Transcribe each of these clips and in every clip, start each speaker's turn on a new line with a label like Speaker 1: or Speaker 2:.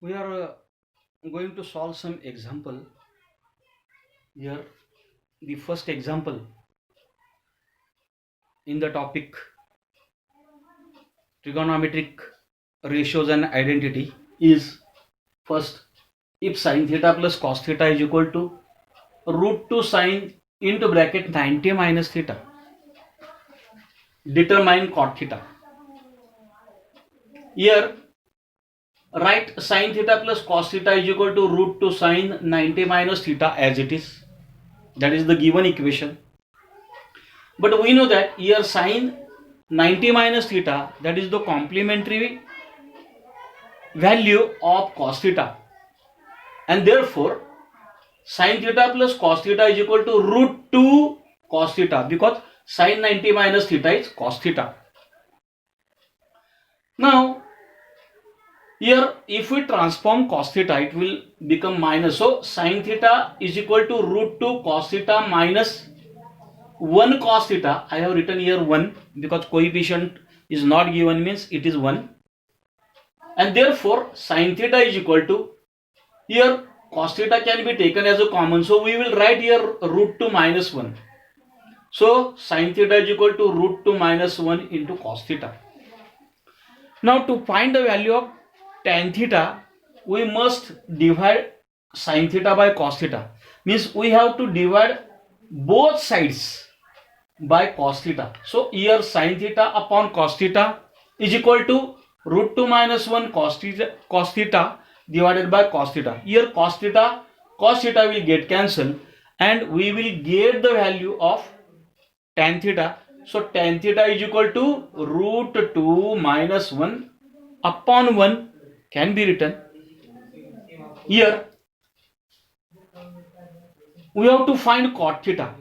Speaker 1: We are going to solve some example here. The first example in the topic trigonometric ratios and identity is first, if sin theta plus cos theta is equal to root 2 sine into bracket 90 minus theta, determine cot theta. Here write sin theta plus cos theta is equal to root 2 sine 90 minus theta as it is. That is the given equation. But we know that here sine 90 minus theta, that is the complementary value of cos theta, and therefore sin theta plus cos theta is equal to root 2 cos theta, because sin 90 minus theta is cos theta. Now here if we transform cos theta, it will become minus. So sin theta is equal to root 2 cos theta minus 1 cos theta. I have written here 1 because coefficient is not given, means it is 1, and therefore sin theta is equal to, here cos theta can be taken as a common, so we will write here root 2 minus 1. So sin theta is equal to root 2 minus 1 into cos theta. Now to find the value of tan theta, we must divide sin theta by cos theta, means we have to divide both sides by cos theta. So here sin theta upon cos theta is equal to root 2 minus 1 cos theta divided by cos theta. Here cos theta will get cancelled and we will get the value of tan theta. So tan theta is equal to root 2 minus 1 upon 1 can be written. Here we have to find cot theta,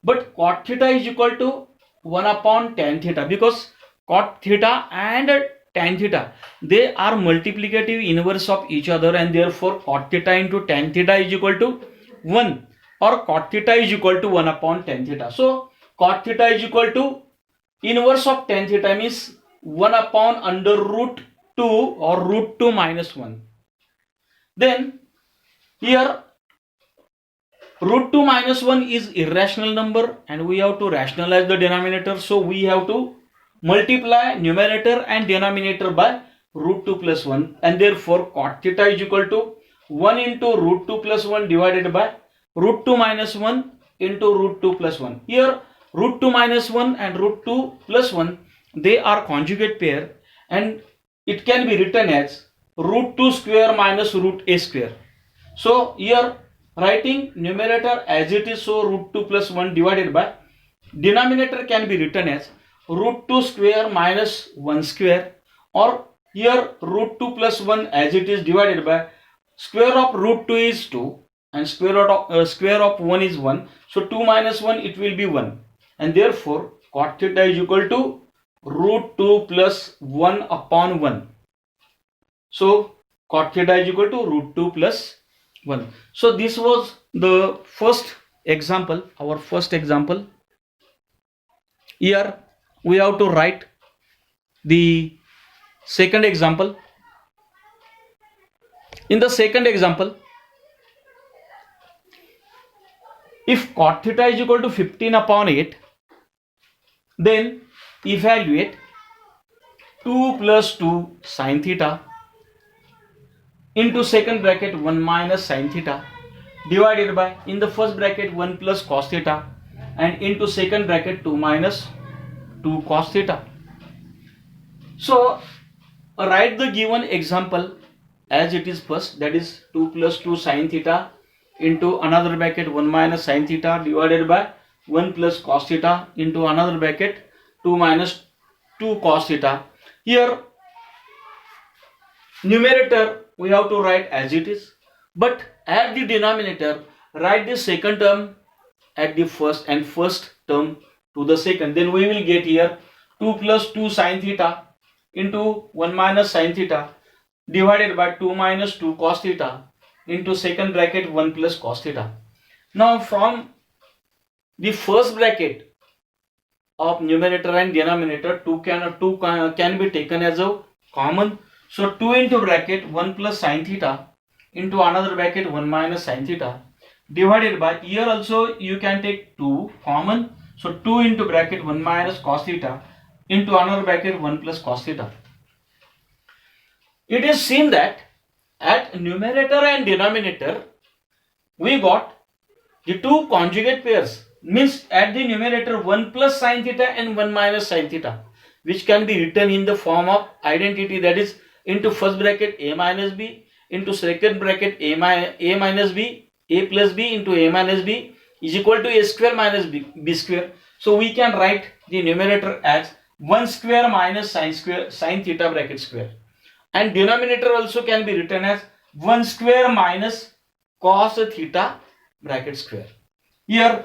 Speaker 1: but cot theta is equal to 1 upon tan theta, because cot theta and tan theta, they are multiplicative inverse of each other, and therefore cot theta into tan theta is equal to 1, or cot theta is equal to 1 upon tan theta. So cot theta is equal to inverse of tan theta, means 1 upon under root 2 or root 2 minus 1. Then here root 2 minus 1 is irrational number and we have to rationalize the denominator, so we have to multiply numerator and denominator by root 2 plus 1, and therefore cot theta is equal to 1 into root 2 plus 1 divided by root 2 minus 1 into root 2 plus 1. Here root 2 minus 1 and root 2 plus 1, they are conjugate pair, and it can be written as root 2 square minus root a square. So here writing numerator as it is, so root 2 plus 1 divided by denominator can be written as root 2 square minus 1 square, or here root 2 plus 1 as it is divided by square of root 2 is 2 and square of 1 is 1, so 2 minus 1 it will be 1, and therefore cot theta is equal to root 2 plus 1 upon 1. So cot theta is equal to root 2 plus 1. So this was the first example, our first example. Here we have to write the second example. In the second example, if cot theta is equal to 15 upon 8, then evaluate 2 plus 2 sin theta into second bracket 1 minus sin theta divided by, in the first bracket 1 plus cos theta, and into second bracket 2 minus 2 cos theta. So write the given example as it is first, that is 2 plus 2 sin theta into another bracket 1 minus sin theta divided by 1 plus cos theta into another bracket 2 minus 2 cos theta. Here numerator we have to write as it is, but at the denominator write the second term at the first and first term to the second. Then we will get here 2 plus 2 sin theta into 1 minus sin theta divided by 2 minus 2 cos theta into second bracket 1 plus cos theta. Now from the first bracket of numerator and denominator, 2 can be taken as a common, So 2 into bracket 1 plus sine theta into another bracket 1 minus sine theta divided by, here also you can take 2 common. So 2 into bracket 1 minus cos theta into another bracket 1 plus cos theta. It is seen that at numerator and denominator we got the two conjugate pairs, means at the numerator 1 plus sine theta and 1 minus sine theta, which can be written in the form of identity, that is into first bracket a minus b into second bracket a minus b, a plus b into a minus b is equal to a square minus b square. So we can write the numerator as 1 square minus sine theta bracket square, and denominator also can be written as 1 square minus cos theta bracket square. Here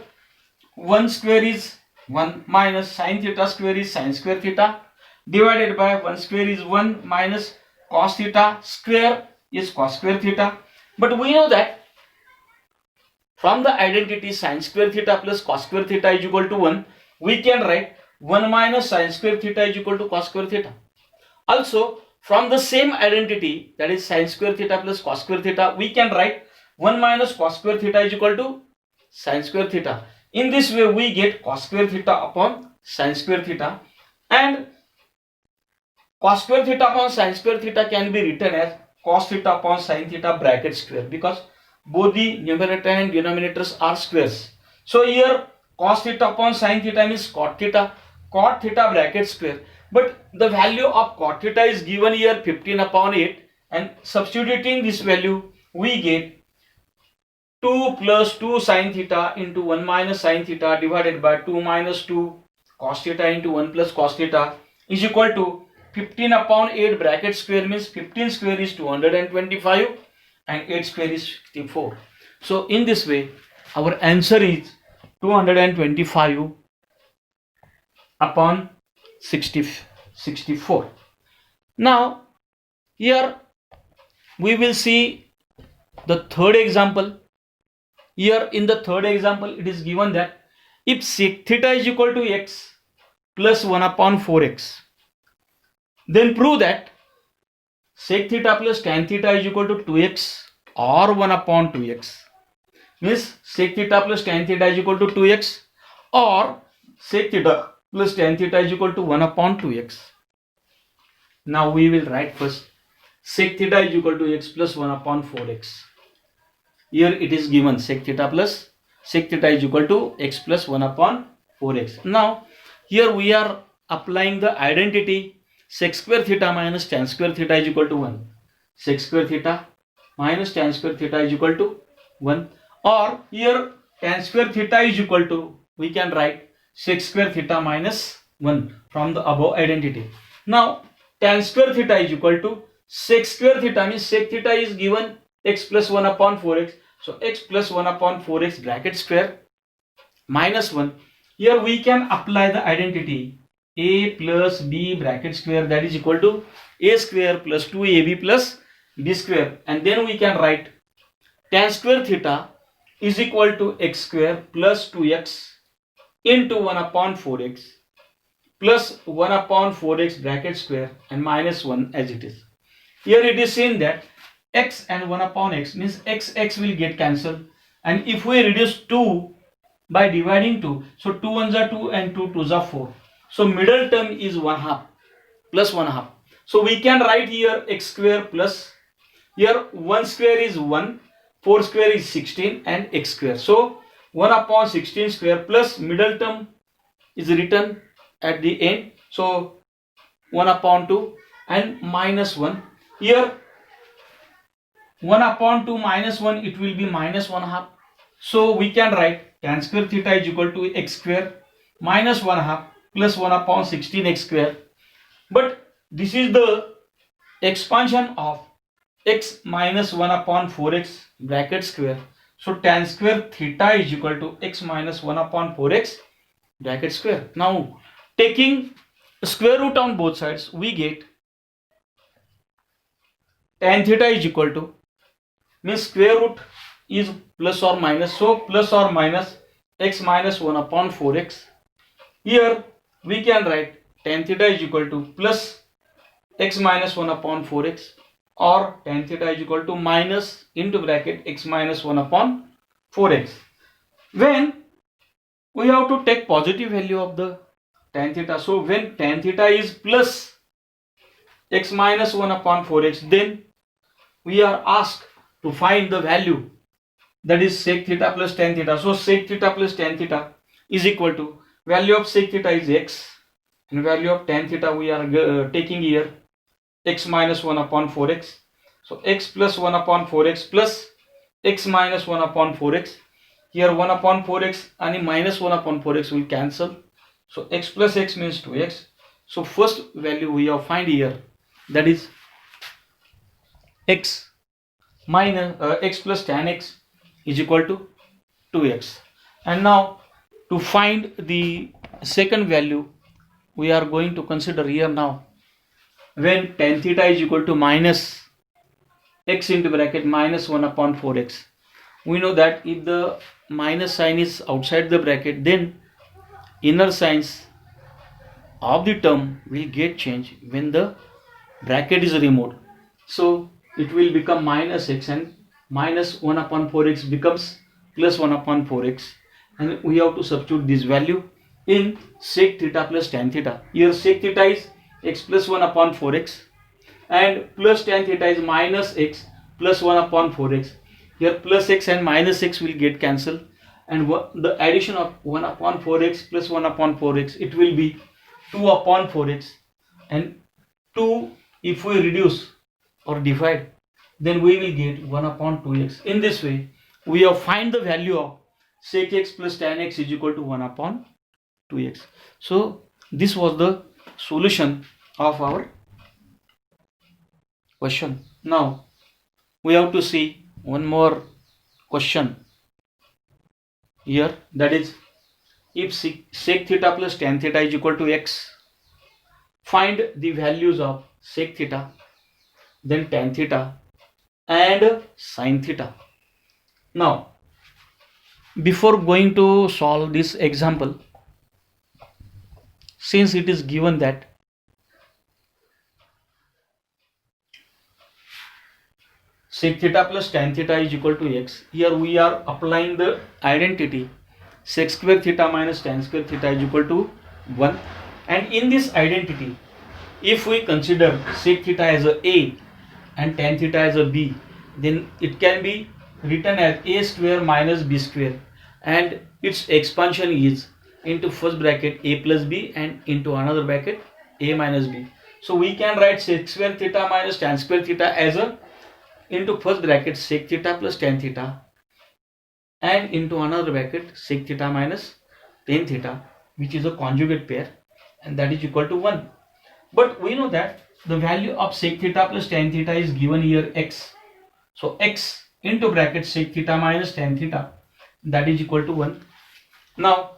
Speaker 1: 1 square is 1 minus sine theta square is sine square theta divided by 1 square is 1 minus cos theta square is cos square theta. But we know that from the identity sine square theta plus cos square theta is equal to 1, we can write 1 minus sine square theta is equal to cos square theta. Also from the same identity, that is sine square theta plus cos square theta, we can write 1 minus cos square theta is equal to sine square theta. In this way we get cos square theta upon sine square theta, and cos square theta upon sine square theta can be written as cos theta upon sine theta bracket square, because both the numerator and denominators are squares. So here cos theta upon sine theta means cot theta bracket square, but the value of cot theta is given here 15 upon 8, and substituting this value we get 2 plus 2 sine theta into 1 minus sine theta divided by 2 minus 2 cos theta into 1 plus cos theta is equal to 15 upon 8 bracket square, means 15 square is 225 and 8 square is 64. So in this way our answer is 225 upon 64. Now here we will see the third example. Here in the third example it is given that if sec theta is equal to x plus 1 upon 4x, then prove that sec theta plus tan theta is equal to 2x or 1 upon 2x. Means sec theta plus tan theta is equal to 2x or sec theta plus tan theta is equal to 1 upon 2x. Now we will write first sec theta is equal to x plus 1 upon 4x. Here it is given sec theta is equal to x plus 1 upon 4x. Now here we are applying the identity sec square theta minus tan square theta is equal to 1. Sec square theta minus tan square theta is equal to 1, or here tan square theta is equal to, we can write sec square theta minus 1 from the above identity. Now tan square theta is equal to sec square theta, means sec theta is given x plus 1 upon 4x. So x plus 1 upon 4x bracket square minus 1. Here we can apply the identity a plus b bracket square, that is equal to a square plus 2ab plus b square, and then we can write tan square theta is equal to x square plus 2x into 1 upon 4x plus 1 upon 4x bracket square and minus 1 as it is. Here it is seen that x and 1 upon x means x will get cancelled, and if we reduce 2 by dividing 2, so 2 ones are 2 and 2 twos are 4. So middle term is 1 half plus 1 half. So we can write here x square plus, here 1 square is 1, 4 square is 16 and x square. So 1 upon 16 square plus middle term is written at the end. So 1 upon 2 and minus 1. Here 1 upon 2 minus 1, it will be minus 1 half. So we can write tan square theta is equal to x square minus 1 half plus 1 upon 16x square. But this is the expansion of x minus 1 upon 4x bracket square. So tan square theta is equal to x minus 1 upon 4x bracket square. Now taking square root on both sides, we get tan theta is equal to, means square root is plus or minus, so plus or minus x minus 1 upon 4x. Here we can write tan theta is equal to plus x minus 1 upon 4x, or tan theta is equal to minus into bracket x minus 1 upon 4x. When we have to take positive value of the tan theta, so when tan theta is plus x minus 1 upon 4x, then we are asked to find the value, that is sec theta plus tan theta. So sec theta plus tan theta is equal to, value of sec theta is x and value of tan theta we are taking here x minus 1 upon 4x. So x plus 1 upon 4x plus x minus 1 upon 4x. Here 1 upon 4x and minus 1 upon 4x will cancel. So x plus x means 2x. So first value we have find here, that is x minus x plus tan x is equal to 2x. And now to find the second value, we are going to consider here now, when tan theta is equal to minus x into bracket minus 1 upon 4x. We know that if the minus sign is outside the bracket, then inner signs of the term will get changed when the bracket is removed. So it will become minus x, and minus 1 upon 4x becomes plus 1 upon 4x, and we have to substitute this value in sec theta plus tan theta. Here sec theta is x plus 1 upon 4x and plus tan theta is minus x plus 1 upon 4x. Here plus x and minus x will get cancelled, and the addition of 1 upon 4x plus 1 upon 4x, it will be 2 upon 4x, and 2 if we reduce or divide, then we will get 1 upon 2x. In this way we have find the value of sec x plus tan x is equal to 1 upon 2x. So this was the solution of our question. Now we have to see one more question here, that is, if sec theta plus tan theta is equal to x, find the values of sec theta, then tan theta and sin theta. Now before going to solve this example, since it is given that sec theta plus tan theta is equal to x, here we are applying the identity sec square theta minus tan square theta is equal to 1. And in this identity, if we consider sec theta as a and tan theta as a b, then it can be written as a square minus b square, and its expansion is into first bracket a plus b and into another bracket a minus b. So we can write sec square theta minus tan square theta as a into first bracket sec theta plus tan theta and into another bracket sec theta minus tan theta, which is a conjugate pair, and that is equal to 1. But we know that the value of sec theta plus tan theta is given here x. So x into bracket sec theta minus tan theta, that is equal to 1. Now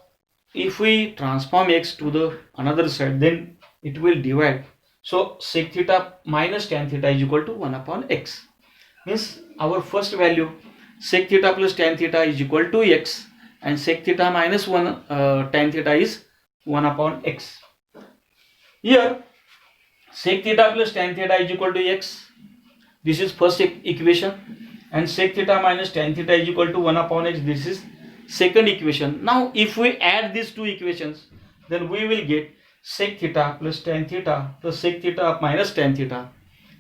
Speaker 1: if we transform x to the another side, then it will divide. So sec theta minus tan theta is equal to 1 upon x. Means our first value sec theta plus tan theta is equal to x, and sec theta minus 1 tan theta is 1 upon x. Here sec theta plus tan theta is equal to x. This is first equation, and sec theta minus tan theta is equal to 1 upon x. This is second equation. Now if we add these two equations, then we will get sec theta plus tan theta plus sec theta minus tan theta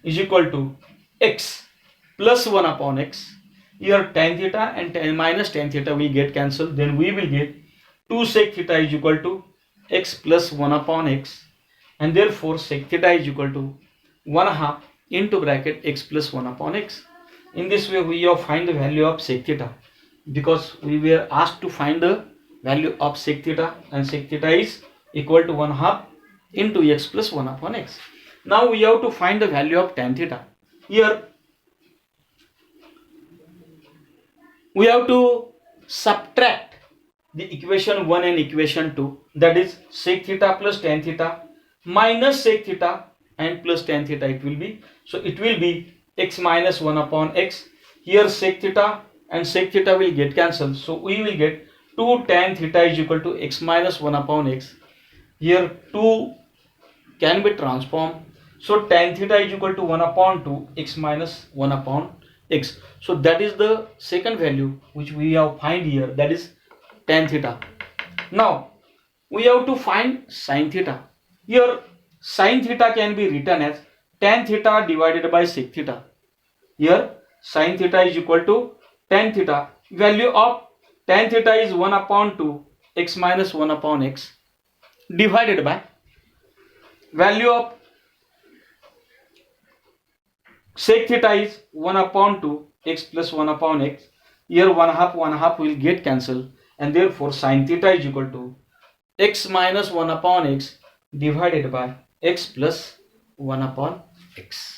Speaker 1: is equal to x plus 1 upon x. Here tan theta and minus tan theta will get cancelled, then we will get 2 sec theta is equal to x plus 1 upon x, and therefore sec theta is equal to 1/2 into bracket x plus 1 upon x. In this way we have find the value of sec theta, because we were asked to find the value of sec theta, and sec theta is equal to 1/2 into x plus 1 upon x. Now we have to find the value of tan theta. Here we have to subtract the equation 1 and equation 2, that is sec theta plus tan theta minus sec theta and plus tan theta it will be. So it will be x minus 1 upon x. Here sec theta and sec theta will get cancelled, so we will get 2 tan theta is equal to x minus 1 upon x. Here 2 can be transformed, So tan theta is equal to 1 upon 2 x minus 1 upon x. So that is the second value which we have find here, that is tan theta. Now we have to find sin theta. Here sin theta can be written as tan theta divided by sec theta. Here sin theta is equal to tan theta. Value of tan theta is 1 upon 2 x minus 1 upon x divided by value of sec theta is 1 upon 2 x plus 1 upon x. Here 1/2 will get cancelled, and therefore sin theta is equal to x minus 1 upon x divided by x plus 1 upon x.